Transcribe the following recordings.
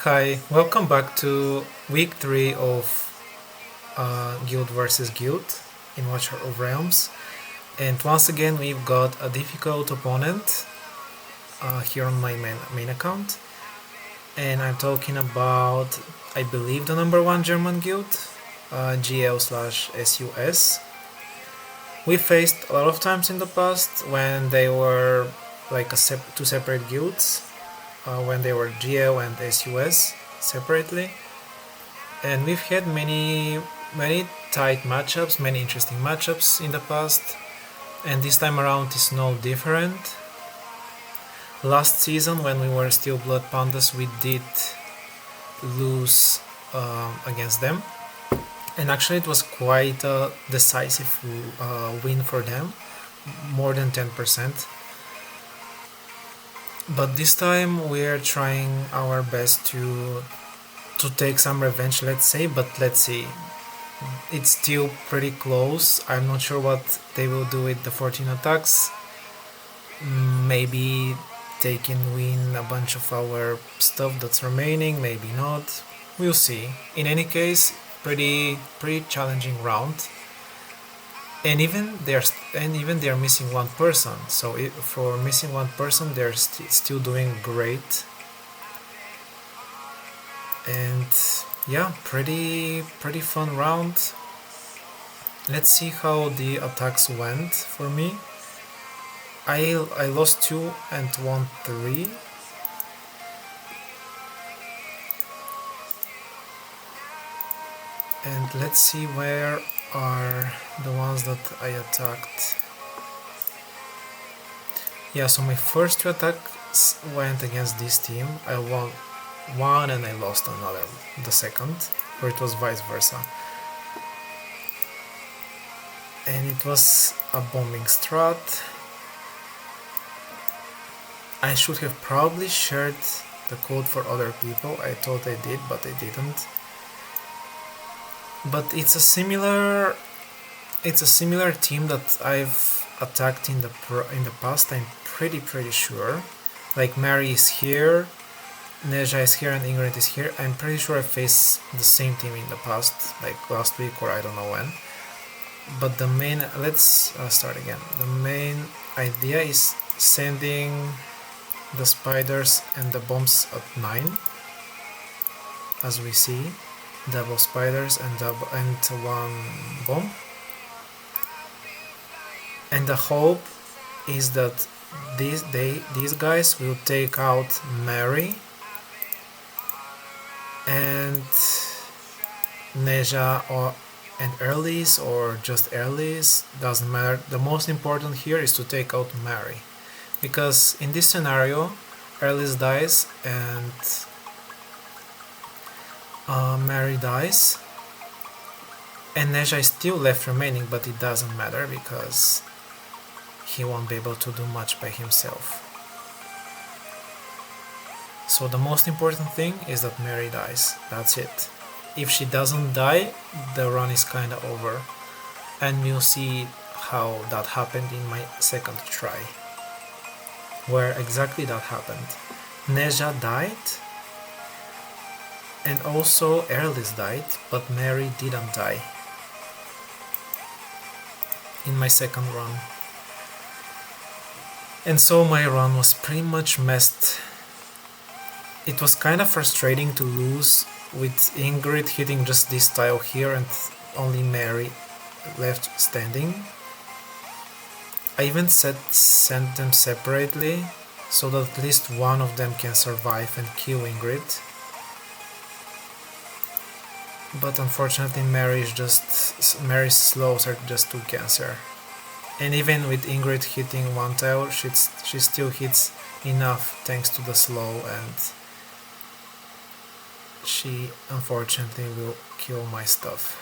Hi, welcome back to week 3 of Guild vs Guild in Watcher of Realms. And once again, we've got a difficult opponent here on my main account. And I'm talking about, I believe, the number 1 German guild, GL/SUS. We faced a lot of times in the past when they were like two separate guilds, when they were GL and SUS separately, and we've had many tight matchups, many interesting matchups in the past, and this time around is no different. Last season, when we were still Blood Pandas, we did lose against them, and actually it was quite a decisive win for them, more than 10%. But this time we're trying our best to take some revenge, let's say, but let's see. It's still pretty close. I'm not sure what they will do with the 14 attacks. Maybe they can win a bunch of our stuff that's remaining, maybe not. We'll see. In any case, pretty challenging round. And even they're missing one person. So for missing one person, they're still doing great. And yeah, pretty fun round. Let's see how the attacks went for me. I lost 2 and won 3. And let's see where are the ones that I attacked. Yeah, so my first 2 attacks went against this team. I won one and I lost another, the second, or it was vice versa. And it was a bombing strat. I should have probably shared the code for other people. I thought I did, but I didn't. But it's a similar team that I've attacked in the past. I'm pretty sure. Like Mary is here, Neja is here, and Ingrid is here. I'm pretty sure I faced the same team in the past, like last week or I don't know when. But the main, let's start again. The main idea is sending the spiders and the bombs at 9, as we see. Double spiders and one bomb. And the hope is that these guys will take out Mary and Neja and Earlys, or just Earlys, doesn't matter. The most important here is to take out Mary, because in this scenario Earlys dies and Mary dies, and Neja is still left remaining, but it doesn't matter because he won't be able to do much by himself. So the most important thing is that Mary dies. That's it. If she doesn't die, the run is kinda over, and we'll see how that happened in my second try, where exactly that happened. Neja died, and also Earlys died, but Mary didn't die in my second run. And so my run was pretty much messed. It was kind of frustrating to lose with Ingrid hitting just this tile here and only Mary left standing. I even sent them separately so that at least one of them can survive and kill Ingrid. But unfortunately Mary's slows are just too cancer. And even with Ingrid hitting one tile, she still hits enough thanks to the slow, and she unfortunately will kill my stuff.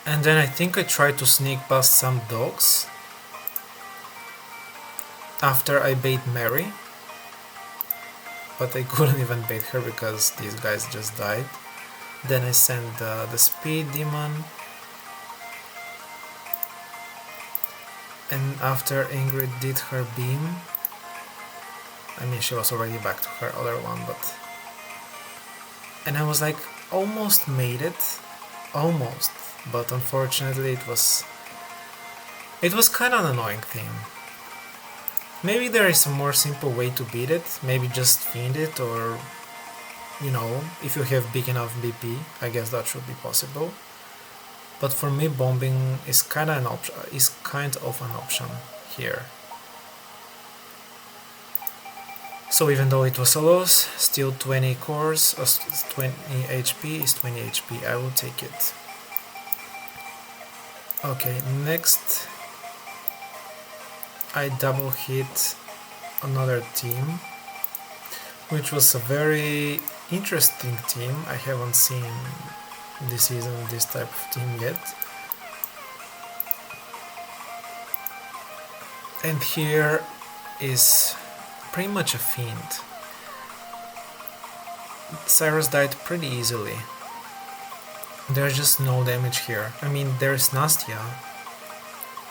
And then I think I tried to sneak past some dogs after I bait Mary, but I couldn't even bait her because these guys just died. Then I sent the speed demon, And after Ingrid did her beam, I mean she was already back to her other one, but... And I was like, almost made it. Almost. But unfortunately it was kind of an annoying thing. Maybe there is a more simple way to beat it. Maybe just fiend it, or... You know, if you have big enough BP, I guess that should be possible. But for me, bombing is kind of an option here. So even though it was a loss, still 20 cores, 20 HP is 20 HP. I will take it. Okay, next I double hit another team, which was a very interesting team. I haven't seen this season this type of team yet. And here is pretty much a fiend. Cyrus died pretty easily. There's just no damage here. I mean, there's Nastya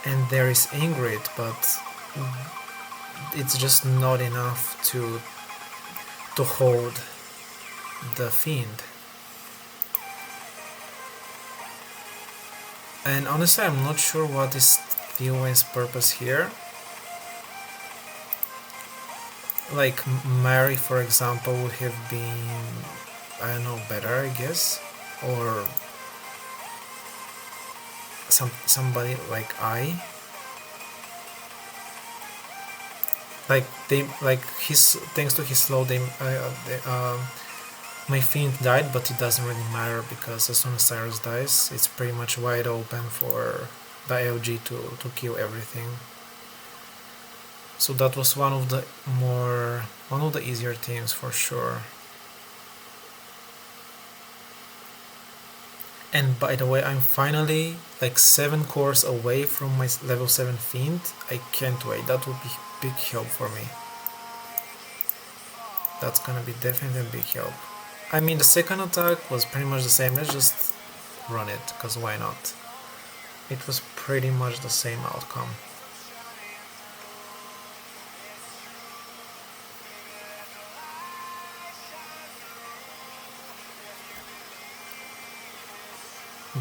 and there is Ingrid, but it's just not enough to hold the fiend. And honestly, I'm not sure what is Theowen's purpose here. Like Mary, for example, would have been, I don't know, better, I guess, or somebody like I. Thanks to his slow, my fiend died, but it doesn't really matter because as soon as Cyrus dies, it's pretty much wide open for the AOG to kill everything. So that was one of the easier teams for sure. And by the way, I'm finally like 7 cores away from my level 7 fiend. I can't wait. That would be big help for me. That's gonna be definitely a big help. I mean, the second attack was pretty much the same. Let's just run it, because why not? It was pretty much the same outcome.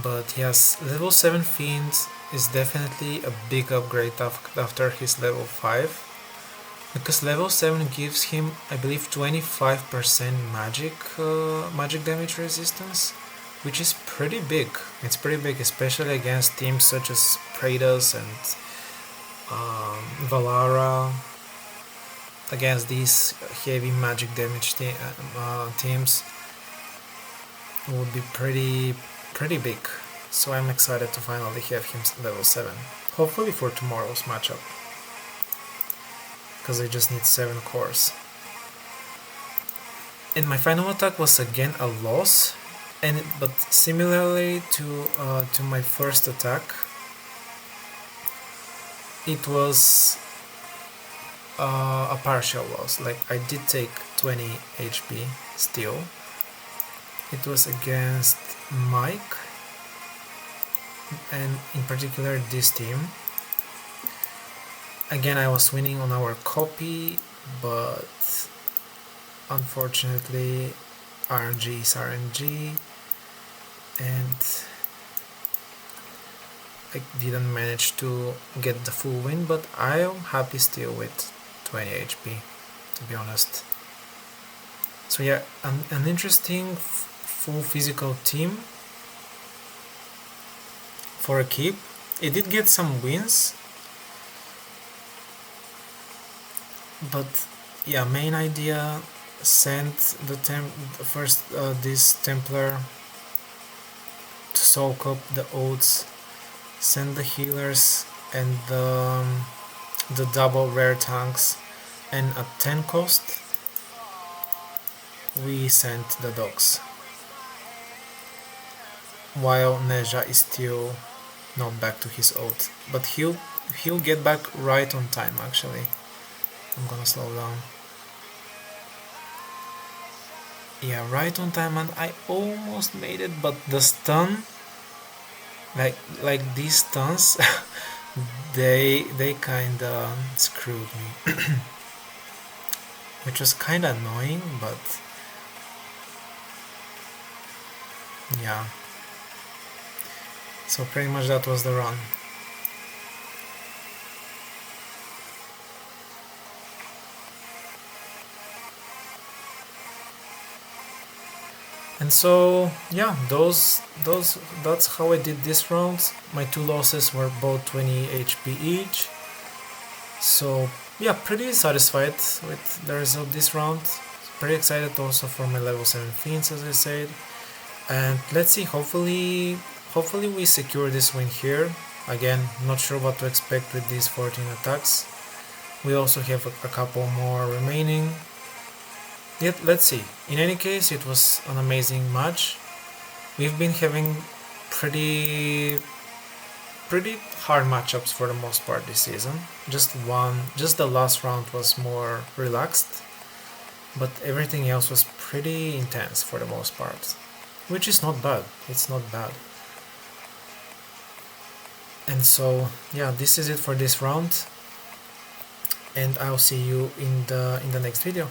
But yes, level 7 Fiend is definitely a big upgrade after his level 5. Because level 7 gives him, I believe, 25% magic damage resistance, which is pretty big. It's pretty big, especially against teams such as Praetus and Valara. Against these heavy magic damage teams, it would be pretty big. So I'm excited to finally have him level 7. Hopefully for tomorrow's matchup, because I just need 7 cores. And my final attack was again a loss, but similarly to my first attack, it was a partial loss. Like, I did take 20 HP still. It was against Mike, and in particular this team. Again, I was winning on our copy, but unfortunately RNG is RNG, and I didn't manage to get the full win, but I am happy still with 20 HP, to be honest. So yeah, an interesting full physical team for a keep. It did get some wins, but yeah, main idea: send this Templar to soak up the oats, send the healers and the double rare tanks, and at 10 cost we sent the dogs, while Neja is still not back to his oath, but he'll get back right on time. Actually, I'm gonna slow down. Yeah, right on time, and I almost made it, but the stun, like these stuns they kinda screwed me, which was kinda annoying, but yeah. So pretty much that was the run. And so yeah, that's how I did this round. My two losses were both 20 HP each. So yeah, pretty satisfied with the result this round. Pretty excited also for my level 7 fiends, as I said. And let's see, hopefully we secure this win here. Again, not sure what to expect with these 14 attacks. We also have a couple more remaining. Yet let's see. In any case, it was an amazing match. We've been having pretty hard matchups for the most part this season. Just the last round was more relaxed, but everything else was pretty intense for the most part, which is not bad. It's not bad. And so yeah, this is it for this round, and I'll see you in the next video.